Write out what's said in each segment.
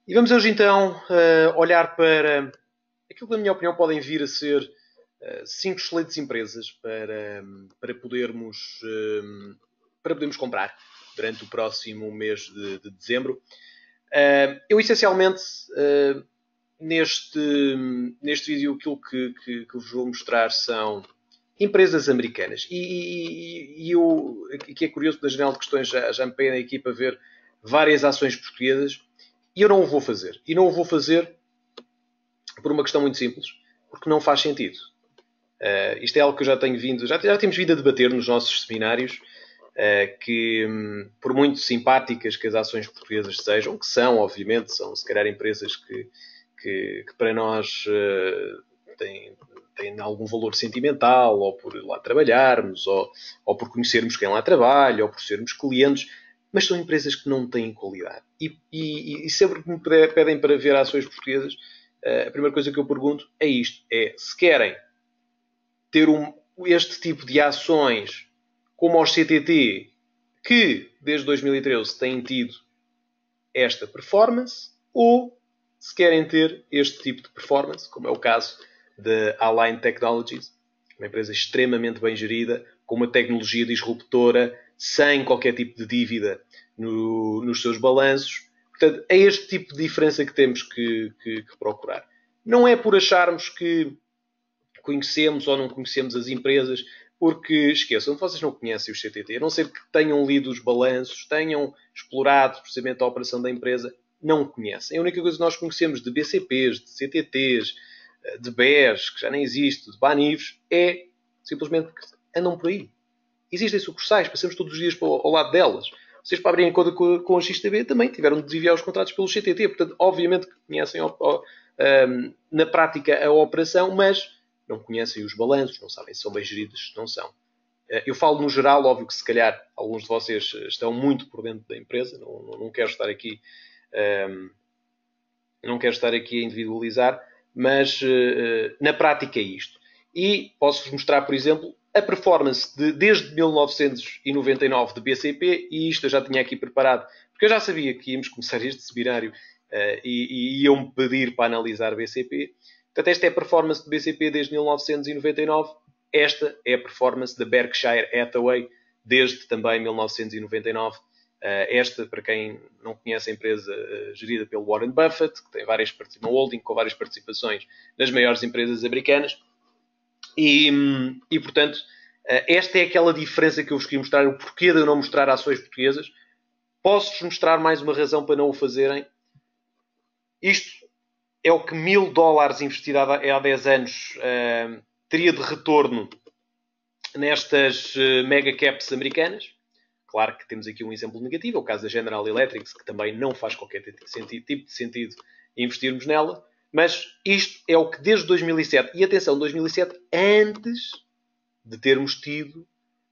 E vamos hoje então olhar para aquilo que, na minha opinião, podem vir a ser 5 excelentes empresas para podermos comprar durante o próximo mês de dezembro. Eu, essencialmente, neste vídeo, aquilo que vos vou mostrar são empresas americanas. E que é curioso, na janela de questões já me pedem aqui para ver várias ações portuguesas. E eu não o vou fazer. E não o vou fazer por uma questão muito simples. Porque não faz sentido. Isto é algo que eu já tenho vindo... Já temos vindo a debater nos nossos seminários. Que, por muito simpáticas que as ações portuguesas sejam, que são, obviamente, são se calhar empresas que para nós têm algum valor sentimental, ou por lá trabalharmos, ou por conhecermos quem lá trabalha, ou por sermos clientes, mas são empresas que não têm qualidade. E sempre que me pedem para ver ações portuguesas, a primeira coisa que eu pergunto é isto: se querem ter este tipo de ações como aos CTT, que desde 2013 têm tido esta performance, ou se querem ter este tipo de performance, como é o caso da Align Technologies, uma empresa extremamente bem gerida, com uma tecnologia disruptora, sem qualquer tipo de dívida nos seus balanços. Portanto, é este tipo de diferença que temos que procurar. Não é por acharmos que conhecemos ou não conhecemos as empresas, porque esqueçam, vocês não conhecem os CTT, a não ser que tenham lido os balanços, tenham explorado precisamente a operação da empresa, não conhecem. A única coisa que nós conhecemos de BCPs, de CTTs, de BES, que já nem existe, de BANIVs, é simplesmente que andam por aí. Existem sucursais, passamos todos os dias ao lado delas. Vocês, para abrirem conta com a XTB, também tiveram de desviar os contratos pelo CTT. Portanto, obviamente que conhecem na prática a operação, mas não conhecem os balanços, não sabem se são bem geridos, se não são. Eu falo no geral, óbvio que se calhar alguns de vocês estão muito por dentro da empresa, não quero estar aqui a individualizar, mas na prática é isto. E posso-vos mostrar, por exemplo, a performance desde 1999 de BCP, e isto eu já tinha aqui preparado, porque eu já sabia que íamos começar este seminário e iam-me pedir para analisar BCP. Portanto, esta é a performance de BCP desde 1999. Esta é a performance da Berkshire Hathaway desde também 1999. Esta, para quem não conhece a empresa gerida pelo Warren Buffett, que tem uma holding com várias participações nas maiores empresas americanas. E portanto, esta é aquela diferença que eu vos queria mostrar, o porquê de eu não mostrar ações portuguesas. Posso-vos mostrar mais uma razão para não o fazerem. Isto é o que $1000 investido há 10 anos teria de retorno nestas mega caps americanas. Claro que temos aqui um exemplo negativo, é o caso da General Electric, que também não faz qualquer tipo de sentido investirmos nela. Mas isto é o que desde 2007, e atenção, 2007 antes de termos tido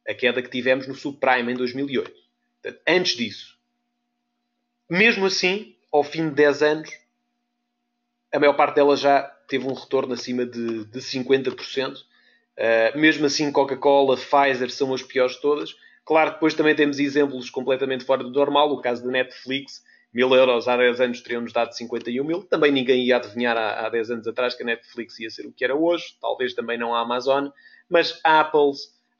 a queda que tivemos no subprime em 2008. Portanto, antes disso. Mesmo assim, ao fim de 10 anos, a maior parte dela já teve um retorno acima de 50%. Mesmo assim, Coca-Cola, Pfizer são as piores de todas. Claro, depois também temos exemplos completamente fora do normal. O caso da Netflix, 1000€ há 10 anos teriam-nos dado 51 mil. Também ninguém ia adivinhar há 10 anos atrás que a Netflix ia ser o que era hoje. Talvez também não a Amazon. Mas Apple,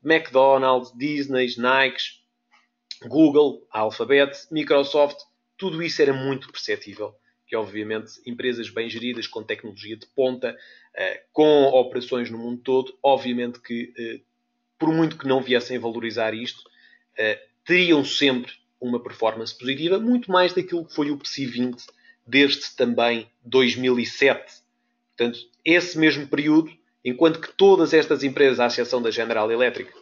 McDonald's, Disney, Nike, Google, Alphabet, Microsoft, tudo isso era muito perceptível. Que obviamente empresas bem geridas, com tecnologia de ponta, com operações no mundo todo, obviamente que, por muito que não viessem a valorizar isto, teriam sempre uma performance positiva, muito mais daquilo que foi o PSI 20 desde também 2007. Portanto, esse mesmo período, enquanto que todas estas empresas, à exceção da General Electric,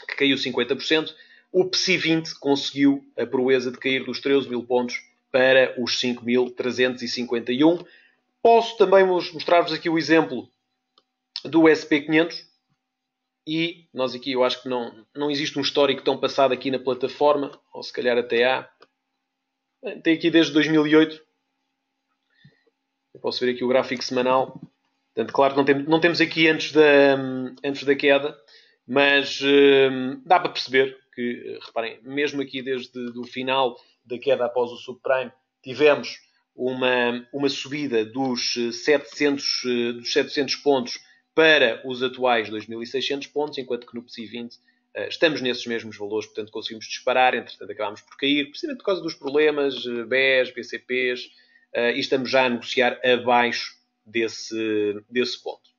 que caiu 50%, o PSI 20 conseguiu a proeza de cair dos 13 mil pontos para os 5.351. Posso também mostrar-vos aqui o exemplo do SP500. E nós aqui, eu acho que não existe um histórico tão passado aqui na plataforma, ou se calhar até há. Tem aqui desde 2008. Eu posso ver aqui o gráfico semanal. Portanto, claro que não temos aqui antes da queda, mas dá para perceber que, reparem, mesmo aqui desde o final da queda após o subprime, tivemos uma subida dos 700 pontos para os atuais 2.600 pontos, enquanto que no PSI 20 estamos nesses mesmos valores, portanto conseguimos disparar, entretanto acabámos por cair, precisamente por causa dos problemas, BES, BCPs, e estamos já a negociar abaixo desse ponto.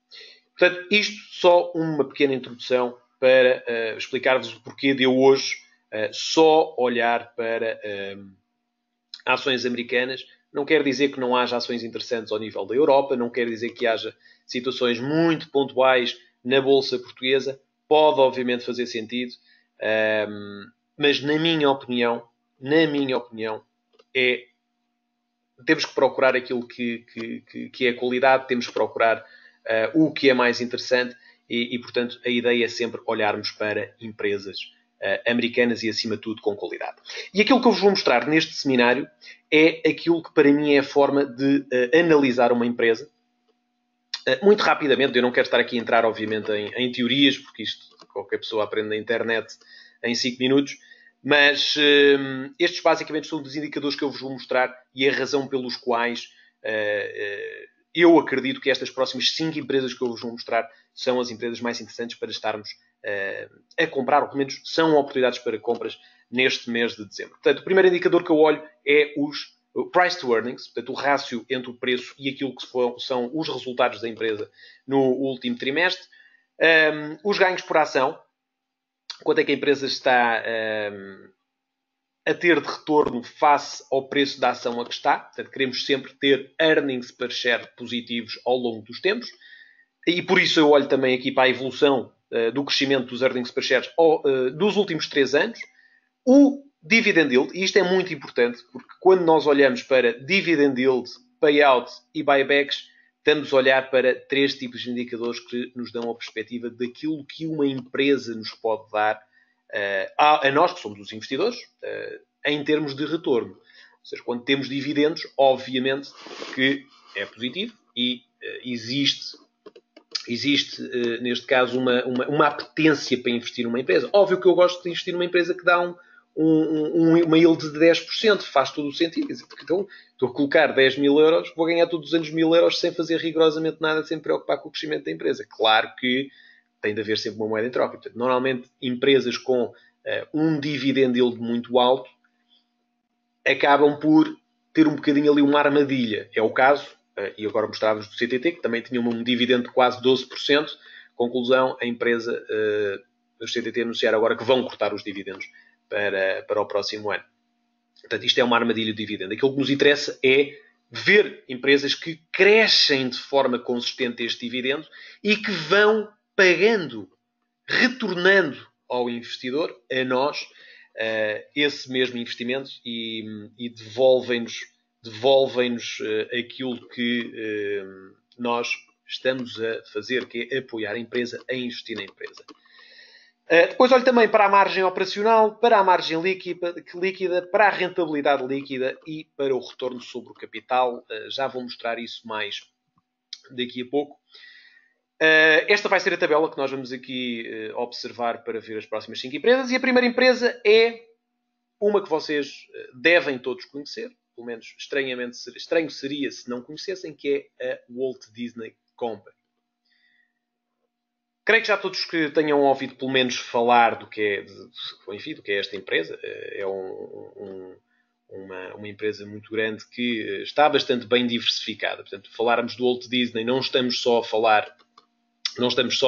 Portanto, isto só uma pequena introdução para explicar-vos o porquê de eu hoje só olhar para ações americanas. Não quer dizer que não haja ações interessantes ao nível da Europa, não quer dizer que haja situações muito pontuais na Bolsa Portuguesa. Pode, obviamente, fazer sentido, mas na minha opinião, temos que procurar aquilo que é qualidade, temos que procurar o que é mais interessante e, portanto, a ideia é sempre olharmos para empresas americanas e, acima de tudo, com qualidade. E aquilo que eu vos vou mostrar neste seminário é aquilo que, para mim, é a forma de analisar uma empresa. Muito rapidamente, eu não quero estar aqui a entrar, obviamente, em teorias, porque isto qualquer pessoa aprende na internet em 5 minutos, mas estes basicamente são os indicadores que eu vos vou mostrar e a razão pelos quais eu acredito que estas próximas 5 empresas que eu vos vou mostrar são as empresas mais interessantes para estarmos a comprar, ou pelo menos são oportunidades para compras neste mês de dezembro. Portanto, o primeiro indicador que eu olho é o price to earnings, portanto, o rácio entre o preço e aquilo que são os resultados da empresa no último trimestre. Os ganhos por ação, quanto é que a empresa está a ter de retorno face ao preço da ação a que está. Portanto, queremos sempre ter earnings per share positivos ao longo dos tempos. E por isso eu olho também aqui para a evolução do crescimento dos earnings per share dos últimos 3 anos. O dividend yield, e isto é muito importante, porque quando nós olhamos para dividend yield, payout e buybacks, estamos a olhar para 3 tipos de indicadores que nos dão a perspectiva daquilo que uma empresa nos pode dar a nós, que somos os investidores, em termos de retorno. Ou seja, quando temos dividendos, obviamente que é positivo e existe neste caso, uma apetência para investir numa empresa. Óbvio que eu gosto de investir numa empresa que dá uma yield de 10%, faz todo o sentido. Então, estou a colocar 10 mil euros, vou ganhar todos os anos 1.000 euros sem fazer rigorosamente nada, sem me preocupar com o crescimento da empresa. Claro que tem de haver sempre uma moeda em troca. Portanto, normalmente, empresas com um dividend yield muito alto acabam por ter um bocadinho ali uma armadilha. É o caso, e agora mostrava-vos do CTT, que também tinha um dividendo de quase 12%. Conclusão, a empresa, o CTT anunciar agora que vão cortar os dividendos para o próximo ano. Portanto, isto é uma armadilha de dividendo. Aquilo que nos interessa é ver empresas que crescem de forma consistente este dividendo e que vão pagando, retornando ao investidor, a nós, esse mesmo investimento e devolvem-nos aquilo que nós estamos a fazer, que é apoiar a empresa, a investir na empresa. Depois olho também para a margem operacional, para a margem líquida, para a rentabilidade líquida e para o retorno sobre o capital. Já vou mostrar isso mais daqui a pouco. Esta vai ser a tabela que nós vamos aqui observar para ver as próximas 5 empresas. E a primeira empresa é uma que vocês devem todos conhecer. Pelo menos estranho seria se não conhecessem, que é a Walt Disney Company. Creio que já todos que tenham ouvido pelo menos falar do que é esta empresa. É uma empresa muito grande que está bastante bem diversificada. Portanto, falarmos do Walt Disney, não estamos só a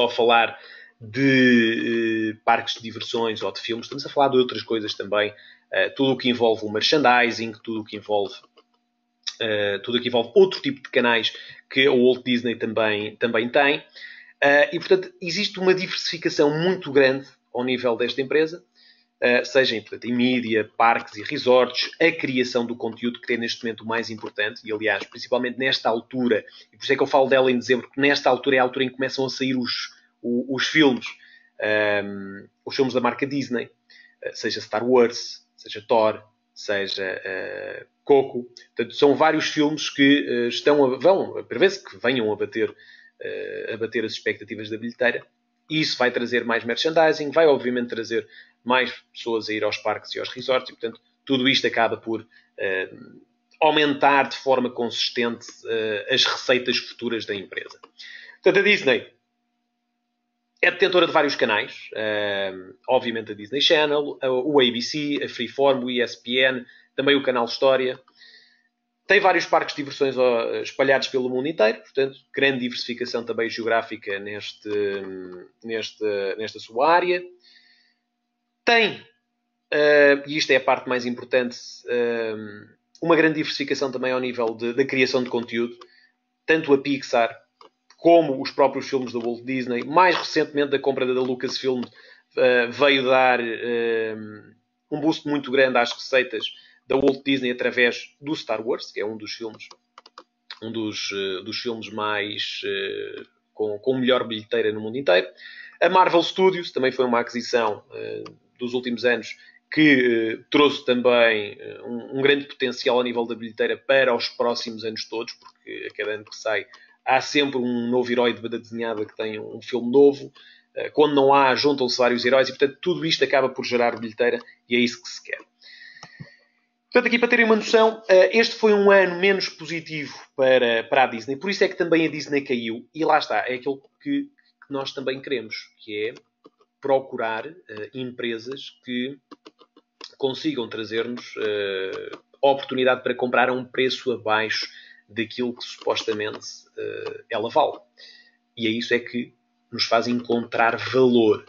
falar de parques de diversões ou de filmes, estamos a falar de outras coisas também. Tudo o que envolve o merchandising, tudo o que envolve outro tipo de canais que o Walt Disney também tem. E, portanto, existe uma diversificação muito grande ao nível desta empresa, seja portanto, em mídia, parques e resorts, a criação do conteúdo, que é neste momento o mais importante, e aliás, principalmente nesta altura, e por isso é que eu falo dela em dezembro, porque nesta altura é a altura em que começam a sair os filmes da marca Disney, seja Star Wars, seja Thor, seja Coco. Portanto, são vários filmes que prevê-se que venham a bater as expectativas da bilheteira. E isso vai trazer mais merchandising, vai obviamente trazer mais pessoas a ir aos parques e aos resorts, e portanto tudo isto acaba por aumentar de forma consistente as receitas futuras da empresa. Portanto, a Disney é detentora de vários canais, obviamente a Disney Channel, o ABC, a Freeform, o ESPN, também o canal História. Tem vários parques de diversões espalhados pelo mundo inteiro, portanto, grande diversificação também geográfica nesta sua área. Tem, e isto é a parte mais importante, uma grande diversificação também ao nível da criação de conteúdo, tanto a Pixar como os próprios filmes da Walt Disney. Mais recentemente, a compra da Lucasfilm veio dar um boost muito grande às receitas da Walt Disney através do Star Wars, que é um dos filmes mais com melhor bilheteira no mundo inteiro. A Marvel Studios também foi uma aquisição dos últimos anos que trouxe também um grande potencial a nível da bilheteira para os próximos anos todos, porque a cada ano que sai há sempre um novo herói de banda desenhada que tem um filme novo. Quando não há, juntam-se vários heróis e, portanto, tudo isto acaba por gerar bilheteira e é isso que se quer. Portanto, aqui para terem uma noção, este foi um ano menos positivo para a Disney. Por isso é que também a Disney caiu. E lá está, é aquilo que nós também queremos, que é procurar empresas que consigam trazer-nos oportunidade para comprar a um preço abaixo daquilo que supostamente ela vale. E é isso é que nos faz encontrar valor.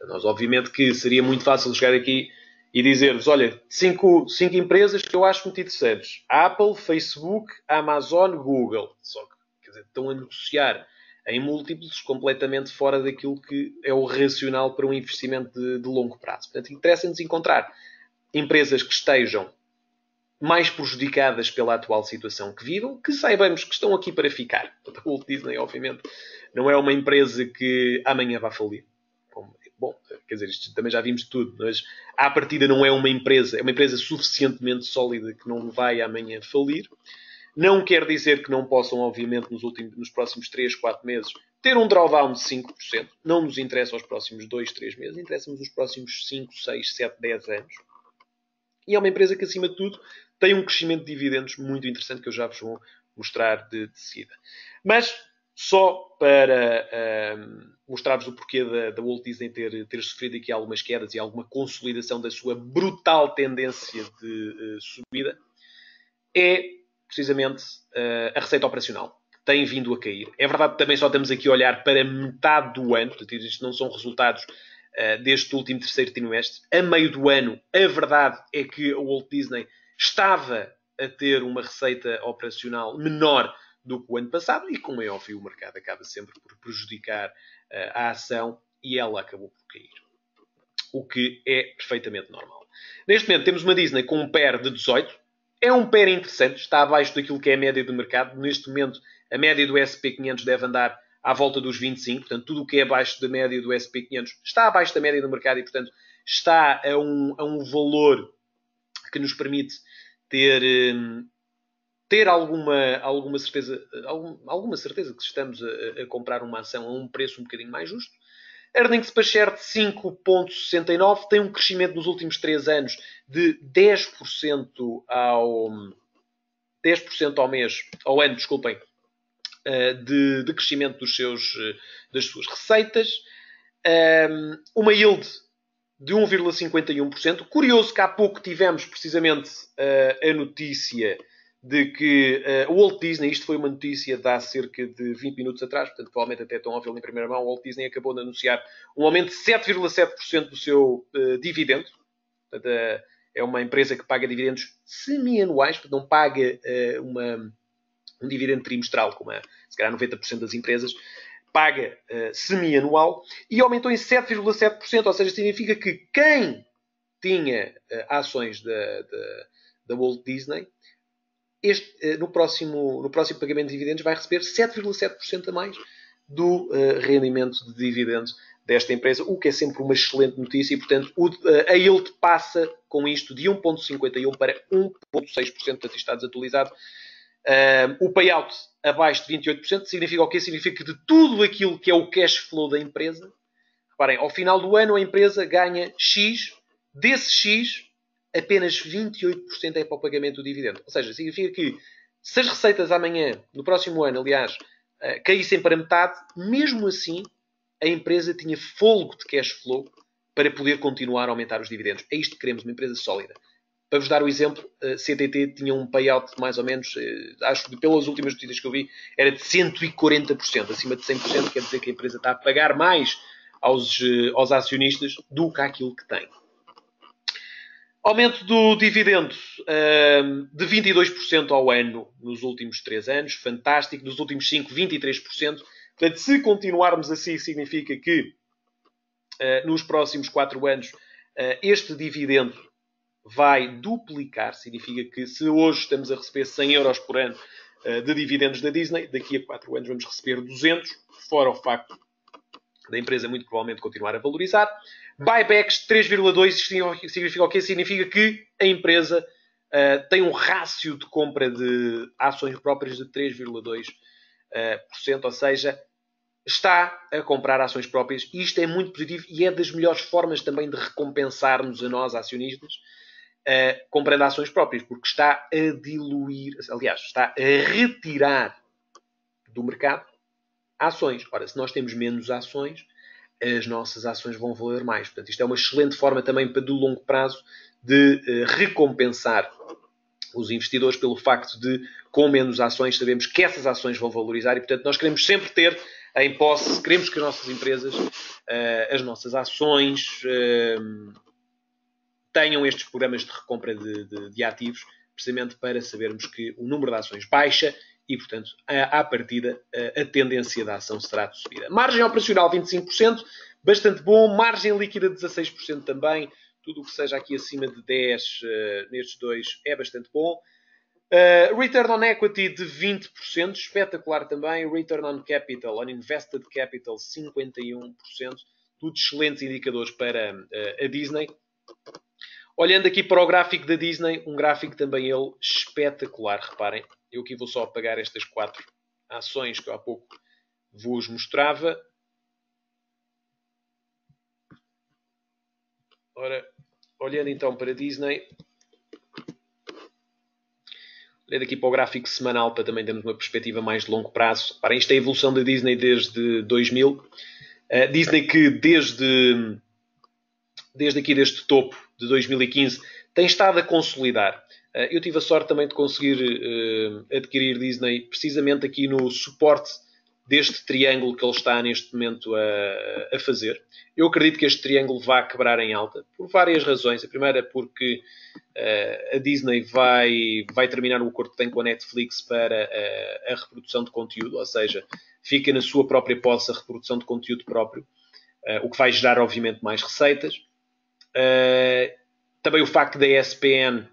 Nós, obviamente, que seria muito fácil chegar aqui e dizer-vos, olha, cinco empresas que eu acho muito interessantes. Apple, Facebook, Amazon, Google. Só que, quer dizer, estão a negociar em múltiplos completamente fora daquilo que é o racional para um investimento de longo prazo. Portanto, interessa-nos encontrar empresas que estejam mais prejudicadas pela atual situação que vivam, que saibamos que estão aqui para ficar. A Walt Disney, obviamente, não é uma empresa que amanhã vai falir. Bom, quer dizer, isto também já vimos tudo, mas à partida não é uma empresa, é uma empresa suficientemente sólida que não vai amanhã falir. Não quer dizer que não possam, obviamente, nos próximos 3, 4 meses, ter um drawdown de 5%. Não nos interessa os próximos 2, 3 meses, interessa-nos os próximos 5, 6, 7, 10 anos. E é uma empresa que, acima de tudo, tem um crescimento de dividendos muito interessante que eu já vos vou mostrar de seguida. Mas, só para mostrar-vos o porquê da Walt Disney ter sofrido aqui algumas quedas e alguma consolidação da sua brutal tendência de subida, é precisamente a receita operacional, que tem vindo a cair. É verdade que também só estamos aqui a olhar para metade do ano, portanto, isto não são resultados deste último terceiro trimestre. A meio do ano, a verdade é que a Walt Disney estava a ter uma receita operacional menor do que o ano passado e, como é óbvio, o mercado acaba sempre por prejudicar a ação e ela acabou por cair. O que é perfeitamente normal. Neste momento temos uma Disney com um PER de 18. É um PER interessante, está abaixo daquilo que é a média do mercado. Neste momento, a média do SP500 deve andar à volta dos 25. Portanto, tudo o que é abaixo da média do SP500 está abaixo da média do mercado e, portanto, está a um valor que nos permite ter alguma certeza que estamos a comprar uma ação a um preço um bocadinho mais justo. Earnings per share de 5,69 tem um crescimento nos últimos 3 anos de 10% ao mês, ao ano, desculpem, de crescimento das suas receitas. Uma yield de 1,51%. Curioso que há pouco tivemos precisamente a notícia de que o Walt Disney, isto foi uma notícia de há cerca de 20 minutos atrás, portanto provavelmente até estão a ouvi-lo em primeira mão, o Walt Disney acabou de anunciar um aumento de 7,7% do seu dividendo. Portanto, é uma empresa que paga dividendos semi-anuais, portanto não paga um dividendo trimestral, como se calhar 90% das empresas, paga semi-anual e aumentou em 7,7%, ou seja, significa que quem tinha ações da Walt Disney, no próximo pagamento de dividendos vai receber 7,7% a mais do rendimento de dividendos desta empresa, o que é sempre uma excelente notícia e, portanto, a yield passa com isto de 1,51% para 1,6%, portanto, está desatualizado. O payout abaixo de 28% significa o quê? Significa que de tudo aquilo que é o cash flow da empresa, reparem, ao final do ano a empresa ganha X, desse X, apenas 28% é para o pagamento do dividendo. Ou seja, significa que se as receitas amanhã, no próximo ano, aliás, caíssem para metade, mesmo assim, a empresa tinha fôlego de cash flow para poder continuar a aumentar os dividendos. É isto que queremos, uma empresa sólida. Para vos dar o exemplo, a CTT tinha um payout de mais ou menos, acho que pelas últimas notícias que eu vi, era de 140%. Acima de 100% quer dizer que a empresa está a pagar mais aos acionistas do que aquilo que tem. Aumento do dividendo de 22% ao ano nos últimos 3 anos. Fantástico. Nos últimos 5, 23%. Portanto, se continuarmos assim, significa que nos próximos 4 anos este dividendo vai duplicar. Significa que se hoje estamos a receber 100 euros por ano de dividendos da Disney, daqui a 4 anos vamos receber 200, fora o facto da empresa muito provavelmente continuar a valorizar. Buybacks 3,2 significa o quê? Significa que a empresa tem um rácio de compra de ações próprias de 3,2%, ou seja, está a comprar ações próprias. E isto é muito positivo e é das melhores formas também de recompensar-nos a nós, acionistas, comprando ações próprias, porque está a diluir, aliás, está a retirar do mercado ações. Ora, se nós temos menos ações, as nossas ações vão valer mais. Portanto, isto é uma excelente forma também para, do longo prazo, de recompensar os investidores pelo facto de, com menos ações, sabemos que essas ações vão valorizar e, portanto, nós queremos sempre ter em posse, queremos que as nossas empresas, as nossas ações, tenham estes programas de recompra de ativos, precisamente para sabermos que o número de ações baixa e, portanto, à partida, a tendência da ação será de subida. Margem operacional 25%, bastante bom. Margem líquida 16% também. Tudo o que seja aqui acima de 10 nestes dois é bastante bom. Return on equity de 20%, espetacular também. Return on capital, on invested capital, 51%. Tudo excelentes indicadores para a Disney. Olhando aqui para o gráfico da Disney, um gráfico também ele espetacular. Reparem, eu aqui vou só apagar estas 4 ações que eu há pouco vos mostrava. Ora, olhando então para a Disney, olhando aqui para o gráfico semanal para também termos uma perspectiva mais de longo prazo. Reparem, isto é a evolução da Disney desde 2000. A Disney que desde aqui deste topo de 2015 tem estado a consolidar. Eu tive a sorte também de conseguir adquirir Disney precisamente aqui no suporte deste triângulo que ele está neste momento a fazer. Eu acredito que este triângulo vai quebrar em alta por várias razões. A primeira é porque a Disney vai terminar o acordo que tem com a Netflix para a reprodução de conteúdo, ou seja, fica na sua própria posse a reprodução de conteúdo próprio, o que vai gerar obviamente mais receitas. Também o facto da ESPN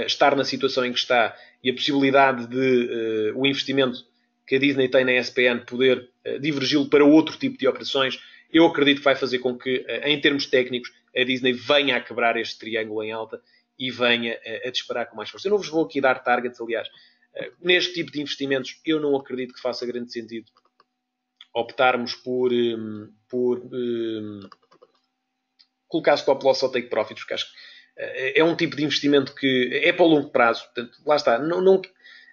estar na situação em que está e a possibilidade de o investimento que a Disney tem na ESPN poder divergi-lo para outro tipo de operações, eu acredito que vai fazer com que, em termos técnicos, a Disney venha a quebrar este triângulo em alta e venha a disparar com mais força. Eu não vos vou aqui dar targets, aliás. Neste tipo de investimentos, eu não acredito que faça grande sentido optarmos por colocar stop loss ou take profits, porque acho que é um tipo de investimento que é para o longo prazo. Portanto, lá está.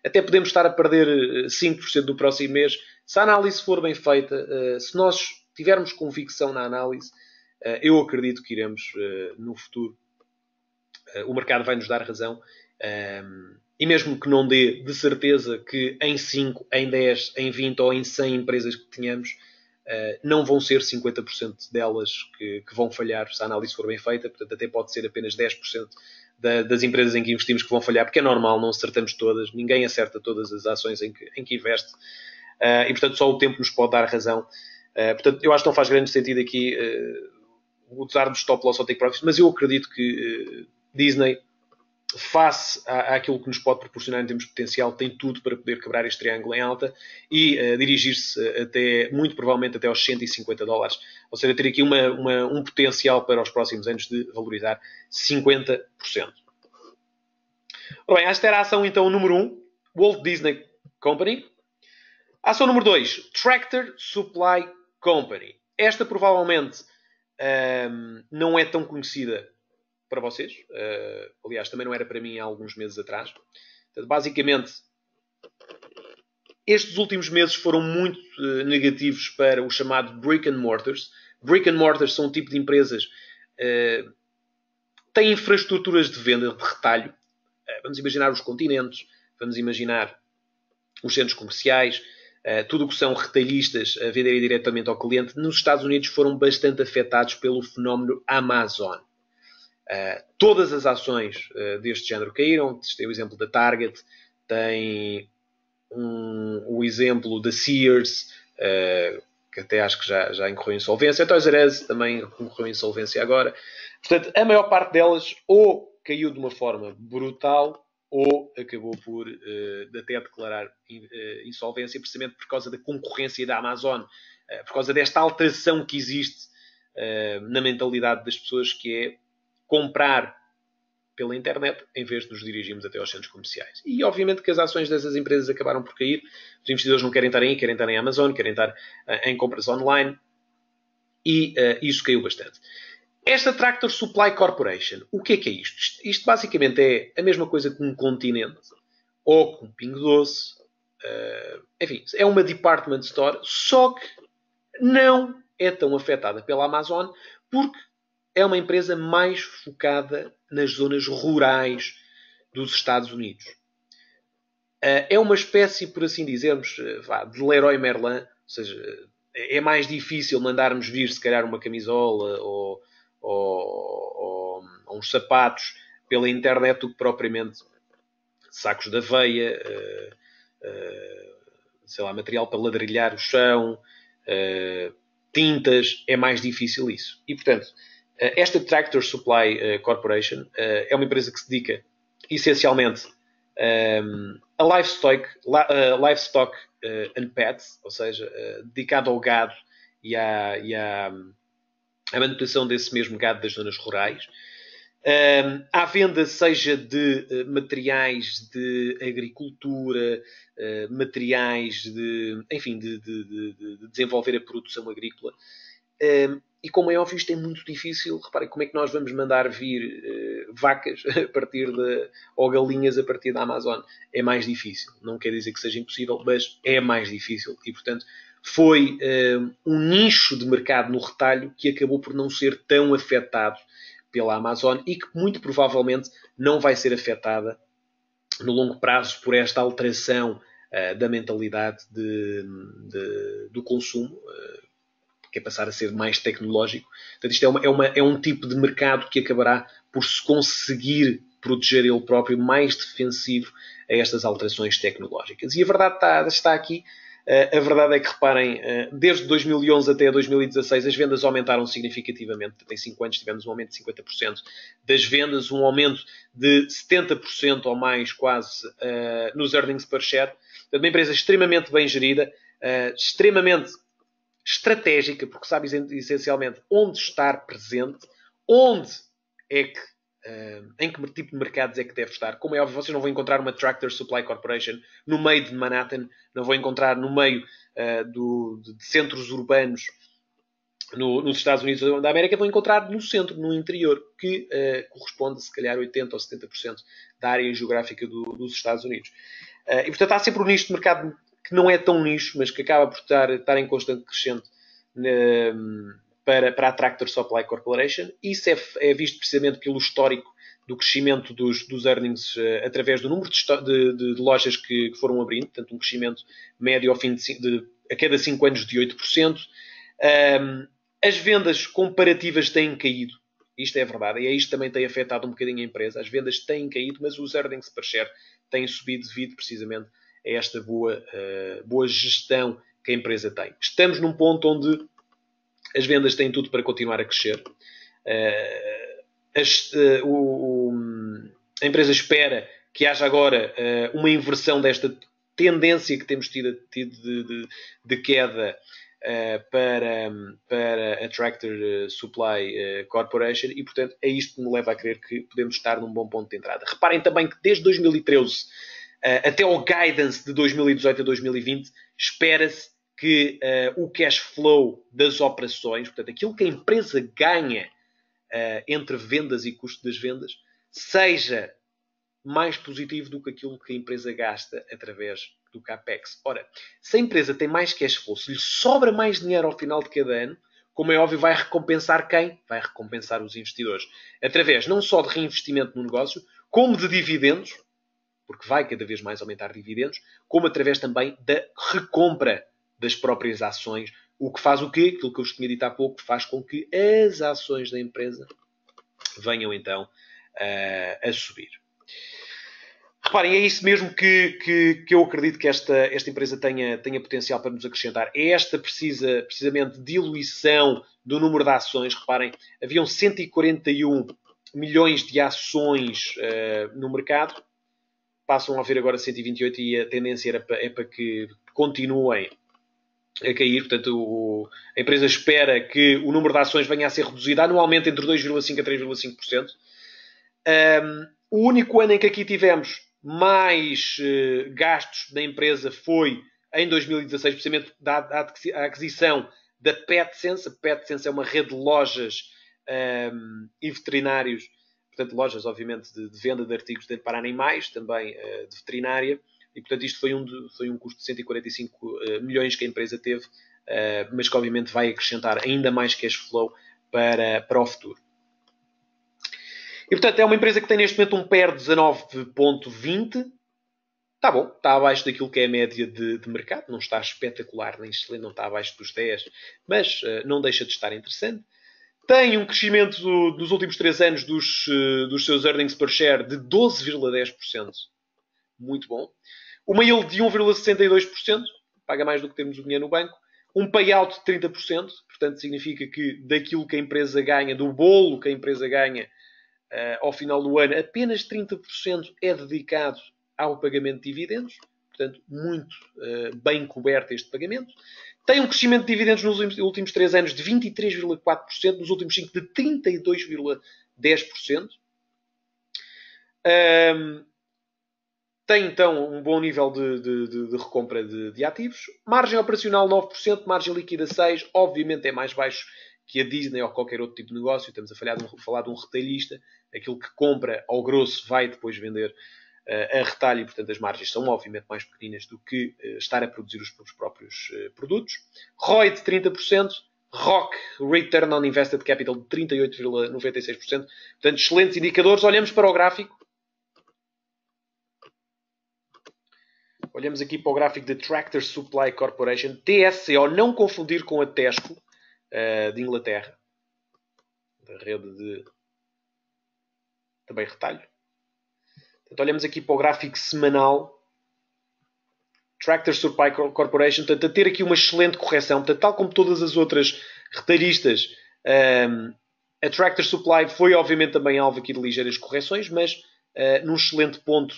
Até podemos estar a perder 5% do próximo mês. Se a análise for bem feita, se nós tivermos convicção na análise, eu acredito que iremos, no futuro, o mercado vai nos dar razão. E mesmo que não dê de certeza que em 5, em 10, em 20 ou em 100 empresas que tenhamos, não vão ser 50% delas que vão falhar se a análise for bem feita. Portanto, até pode ser apenas 10% das empresas em que investimos que vão falhar, porque é normal, não acertamos todas, ninguém acerta todas as ações em que investe, e portanto só o tempo nos pode dar razão. Portanto, eu acho que não faz grande sentido aqui usar do stop loss ou take profits, mas eu acredito que Disney, face àquilo que nos pode proporcionar em termos de potencial, tem tudo para poder quebrar este triângulo em alta e dirigir-se muito provavelmente até aos $150. Ou seja, ter aqui um potencial para os próximos anos de valorizar 50%. Ora bem, esta era a ação então número 1, Walt Disney Company. Ação número 2, Tractor Supply Company. Esta provavelmente não é tão conhecida para vocês. Aliás, também não era para mim há alguns meses atrás. Portanto, basicamente, estes últimos meses foram muito negativos para o chamado brick and mortars. Brick and mortars são um tipo de empresas que têm infraestruturas de venda de retalho. Vamos imaginar os continentes, vamos imaginar os centros comerciais, tudo o que são retalhistas a venderem diretamente ao cliente. Nos Estados Unidos foram bastante afetados pelo fenómeno Amazon. Todas as ações deste género caíram. Tem o exemplo da Target, tem o exemplo da Sears, que até acho que já incorreu em insolvência. A Toys R Us também incorreu em insolvência agora. Portanto, a maior parte delas ou caiu de uma forma brutal ou acabou por até declarar insolvência, precisamente por causa da concorrência da Amazon, por causa desta alteração que existe na mentalidade das pessoas, que é comprar pela internet em vez de nos dirigirmos até aos centros comerciais. E obviamente que as ações dessas empresas acabaram por cair. Os investidores não querem estar aí, querem estar em Amazon, querem estar em compras online, e isso caiu bastante. Esta Tractor Supply Corporation, o que é isto? Isto basicamente é a mesma coisa que um Continente ou com um Pingo Doce. Enfim, é uma department store, só que não é tão afetada pela Amazon porque é uma empresa mais focada nas zonas rurais dos Estados Unidos. É uma espécie, por assim dizermos, de Leroy Merlin, ou seja, é mais difícil mandarmos vir, se calhar, uma camisola ou uns sapatos pela internet do que propriamente sacos de aveia, sei lá, material para ladrilhar o chão, tintas. É mais difícil isso. E, portanto, esta Tractor Supply Corporation é uma empresa que se dedica essencialmente a livestock and pets, ou seja, dedicado ao gado e à manutenção desse mesmo gado das zonas rurais. À venda, seja de materiais de agricultura, materiais enfim, de desenvolver a produção agrícola. E como é óbvio, isto é muito difícil. Reparem, como é que nós vamos mandar vir vacas a partir ou galinhas a partir da Amazon? É mais difícil. Não quer dizer que seja impossível, mas é mais difícil. E, portanto, foi um nicho de mercado no retalho que acabou por não ser tão afetado pela Amazon e que muito provavelmente não vai ser afetada no longo prazo por esta alteração da mentalidade do consumo, que é passar a ser mais tecnológico. Portanto, isto é um tipo de mercado que acabará por se conseguir proteger ele próprio, mais defensivo a estas alterações tecnológicas. E a verdade está aqui. A verdade é que, reparem, desde 2011 até 2016 as vendas aumentaram significativamente. Em 5 anos tivemos um aumento de 50% das vendas, um aumento de 70% ou mais quase nos earnings per share. Portanto, uma empresa extremamente bem gerida, extremamente estratégica, porque sabe essencialmente onde estar presente, onde é que, em que tipo de mercados é que deve estar. Como é óbvio, vocês não vão encontrar uma Tractor Supply Corporation no meio de Manhattan, não vão encontrar no meio de centros urbanos nos Estados Unidos da América, vão encontrar no centro, no interior, que corresponde, se calhar, 80% ou 70% da área geográfica dos Estados Unidos. E, portanto, há sempre um nicho de mercado que não é tão nicho, mas que acaba por estar em constante crescente para a Tractor Supply Corporation. Isso é visto precisamente pelo histórico do crescimento dos earnings através do número de lojas que foram abrindo, portanto, um crescimento médio ao fim a cada 5 anos de 8%. As vendas comparativas têm caído. Isto é verdade. E isto também tem afetado um bocadinho a empresa. As vendas têm caído, mas os earnings per share têm subido devido precisamente a esta boa gestão que a empresa tem. Estamos num ponto onde as vendas têm tudo para continuar a crescer. A empresa espera que haja agora uma inversão desta tendência que temos tido de queda para a Tractor Supply Corporation e, portanto, é isto que me leva a crer que podemos estar num bom ponto de entrada. Reparem também que desde 2013 até ao guidance de 2018 a 2020 espera-se que o cash flow das operações, portanto, aquilo que a empresa ganha entre vendas e custo das vendas seja mais positivo do que aquilo que a empresa gasta através do CAPEX. Ora, se a empresa tem mais cash flow, se lhe sobra mais dinheiro ao final de cada ano, como é óbvio, vai recompensar quem? Vai recompensar os investidores. Através não só de reinvestimento no negócio, como de dividendos, porque vai cada vez mais aumentar dividendos, como através também da recompra das próprias ações, o que faz o quê? Aquilo que eu vos tinha dito há pouco, faz com que as ações da empresa venham então a subir. Reparem, é isso mesmo que eu acredito que esta empresa tenha potencial para nos acrescentar. É esta precisamente diluição do número de ações. Reparem, haviam 141 milhões de ações no mercado. Passam a haver agora 128 e a tendência é para que continuem a cair. Portanto, a empresa espera que o número de ações venha a ser reduzido anualmente entre 2,5% a 3,5%. O único ano em que aqui tivemos mais gastos da empresa foi em 2016, precisamente dada a aquisição da PetSense. A PetSense é uma rede de lojas e veterinários, portanto, lojas, obviamente, de venda de artigos para animais, também de veterinária, e, portanto, isto foi um custo de 145 milhões que a empresa teve, mas que, obviamente, vai acrescentar ainda mais cash flow para o futuro. E, portanto, é uma empresa que tem neste momento um PER de 19,20. Está bom, está abaixo daquilo que é a média de mercado. Não está espetacular nem excelente, não está abaixo dos 10, mas não deixa de estar interessante. Tem um crescimento dos últimos 3 anos dos seus earnings per share de 12,10%. Muito bom. Uma yield de 1,62%. Paga mais do que temos o dinheiro no banco. Um payout de 30%. Portanto, significa que daquilo que a empresa ganha, do bolo que a empresa ganha, ao final do ano, apenas 30% é dedicado ao pagamento de dividendos. Portanto, muito bem coberto este pagamento. Tem um crescimento de dividendos nos últimos 3 anos de 23,4%, nos últimos 5 de 32,10%. Tem, então, um bom nível de recompra de ativos. Margem operacional 9%, margem líquida 6%. Obviamente é mais baixo que a Disney ou qualquer outro tipo de negócio. Estamos a falar de um retalhista. Aquilo que compra ao grosso vai depois vender a retalho e, portanto, as margens são obviamente mais pequenas do que estar a produzir os próprios produtos. ROI de 30%. ROC, Return on Invested Capital, de 38,96%. Portanto, excelentes indicadores. Olhamos para o gráfico. Olhamos aqui para o gráfico de Tractor Supply Corporation, TSCO, não confundir com a Tesco, de Inglaterra, da rede de também retalho. Portanto, olhamos aqui para o gráfico semanal, Tractor Supply Corporation, portanto, a ter aqui uma excelente correção. Portanto, tal como todas as outras retalhistas, a Tractor Supply foi obviamente também alvo aqui de ligeiras correções, mas num excelente ponto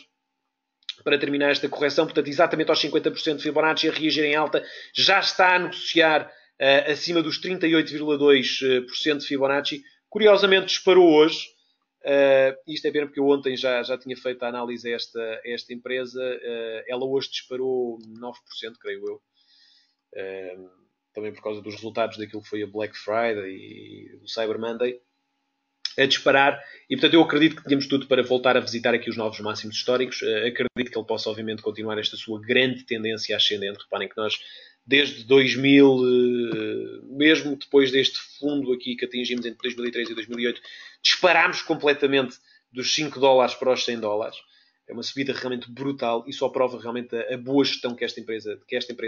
para terminar esta correção, portanto, exatamente aos 50% de Fibonacci a reagir em alta, já está a negociar acima dos 38,2% de Fibonacci. Curiosamente, disparou hoje. Isto é pena porque eu ontem já tinha feito a análise a esta empresa. Ela hoje disparou 9%, creio eu. Também por causa dos resultados daquilo que foi a Black Friday e do Cyber Monday. A disparar, e portanto eu acredito que tínhamos tudo para voltar a visitar aqui os novos máximos históricos. Acredito que ele possa obviamente continuar esta sua grande tendência ascendente. Reparem que nós desde 2000, mesmo depois deste fundo aqui que atingimos entre 2003 e 2008, disparámos completamente dos $5 para os $100. É uma subida realmente brutal e só prova realmente a boa gestão que esta empresa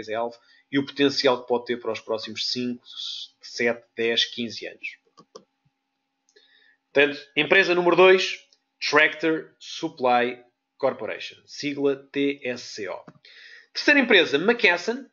é alvo e o potencial que pode ter para os próximos 5, 7, 10, 15 anos. Portanto, empresa número 2, Tractor Supply Corporation, sigla TSCO. Terceira empresa, McKesson.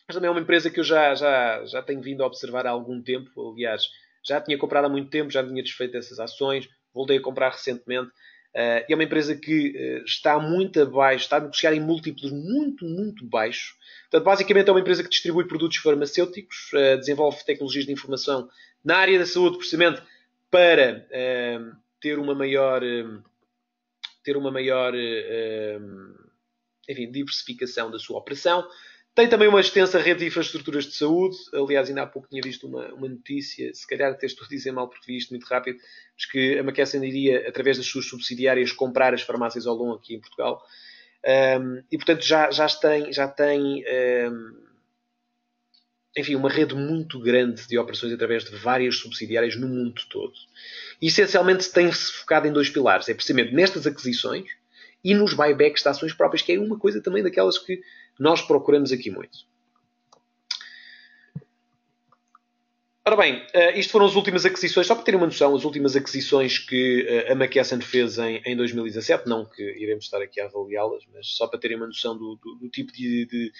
Esta também é uma empresa que eu já tenho vindo a observar há algum tempo. Aliás, já tinha comprado há muito tempo, já tinha desfeito essas ações. Voltei a comprar recentemente. E é uma empresa que está muito abaixo, está a negociar em múltiplos muito, muito baixos. Portanto, basicamente é uma empresa que distribui produtos farmacêuticos, desenvolve tecnologias de informação na área da saúde, precisamente para ter uma maior enfim, diversificação da sua operação. Tem também uma extensa rede de infraestruturas de saúde. Aliás, ainda há pouco tinha visto uma notícia, se calhar até estou a dizer mal porque vi isto muito rápido, mas que a McKesson iria, através das suas subsidiárias, comprar as farmácias ao longo aqui em Portugal. E, portanto, já tem enfim, uma rede muito grande de operações através de várias subsidiárias no mundo todo. E, essencialmente, tem-se focado em dois pilares. É precisamente nestas aquisições e nos buybacks de ações próprias, que é uma coisa também daquelas que nós procuramos aqui muito. Ora bem, isto foram as últimas aquisições, só para terem uma noção, as últimas aquisições que a McKesson fez em 2017, não que iremos estar aqui a avaliá-las, mas só para terem uma noção do tipo de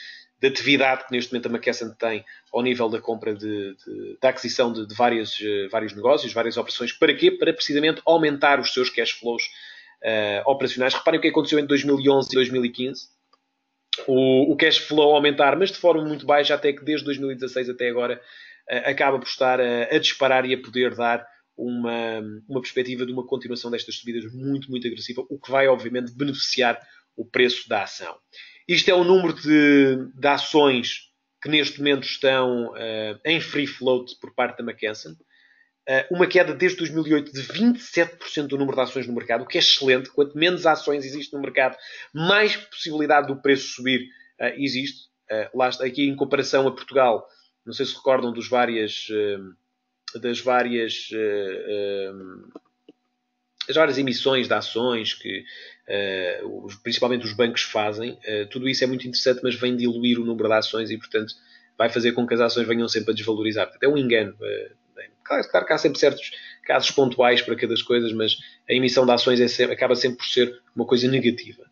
atividade que neste momento a McKesson tem ao nível da compra da aquisição de vários negócios, várias operações. Para quê? Para precisamente aumentar os seus cash flows operacionais. Reparem o que aconteceu entre 2011 e 2015. O cash flow aumentar, mas de forma muito baixa, até que desde 2016 até agora acaba por estar a disparar e a poder dar uma perspectiva de uma continuação destas subidas muito, muito agressiva, o que vai, obviamente, beneficiar o preço da ação. Isto é o número de ações que neste momento estão em free float por parte da McKesson. Uma queda desde 2008 de 27% do número de ações no mercado, o que é excelente. Quanto menos ações existe no mercado, mais possibilidade do preço subir existe. Aqui em comparação a Portugal, não sei se recordam das várias emissões de ações que principalmente os bancos fazem. Tudo isso é muito interessante, mas vem diluir o número de ações e, portanto, vai fazer com que as ações venham sempre a desvalorizar. Portanto, é um engano. Claro que há sempre certos casos pontuais para cada coisa, mas a emissão de ações acaba sempre por ser uma coisa negativa.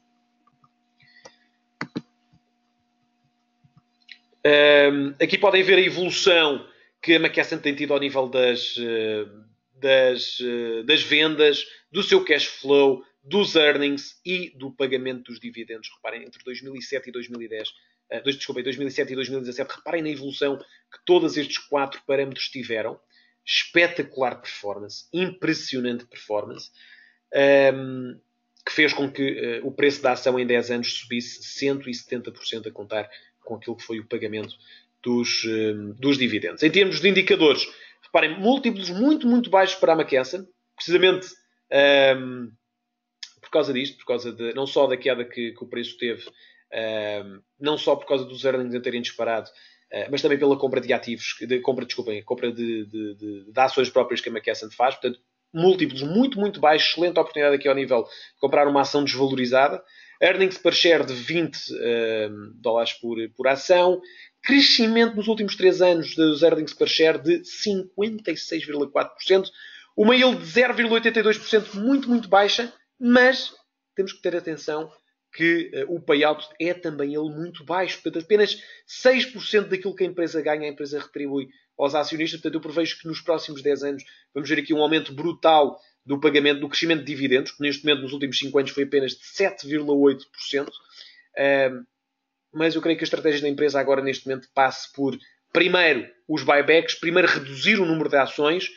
Aqui podem ver a evolução que a McKesson tem tido ao nível das vendas, do seu cash flow, dos earnings e do pagamento dos dividendos. Reparem, entre 2007 e 2010, 2007 e 2017, reparem na evolução que todos estes 4 parâmetros tiveram. Espetacular performance, impressionante performance, que fez com que o preço da ação em 10 anos subisse 170% a contar com aquilo que foi o pagamento dos dividendos. Em termos de indicadores, reparem, múltiplos muito, muito baixos para a McKesson, precisamente por causa disto, não só da queda que o preço teve, não só por causa dos earnings em terem disparado, mas também pela compra de ativos, compra de ações próprias que a McKesson faz. Portanto, múltiplos muito, muito baixos, excelente oportunidade aqui ao nível de comprar uma ação desvalorizada. Earnings per share de 20 dólares por ação. Crescimento nos últimos 3 anos dos earnings per share de 56,4%. Uma yield de 0,82%, muito, muito baixa, mas temos que ter atenção que o payout é também ele muito baixo. Portanto, apenas 6% daquilo que a empresa ganha, a empresa retribui aos acionistas. Portanto, eu prevejo que nos próximos 10 anos vamos ver aqui um aumento brutal do pagamento, do crescimento de dividendos, que neste momento, nos últimos 5 anos, foi apenas de 7,8%. Mas eu creio que a estratégia da empresa agora, neste momento, passe por, primeiro, os buybacks, primeiro, reduzir o número de ações,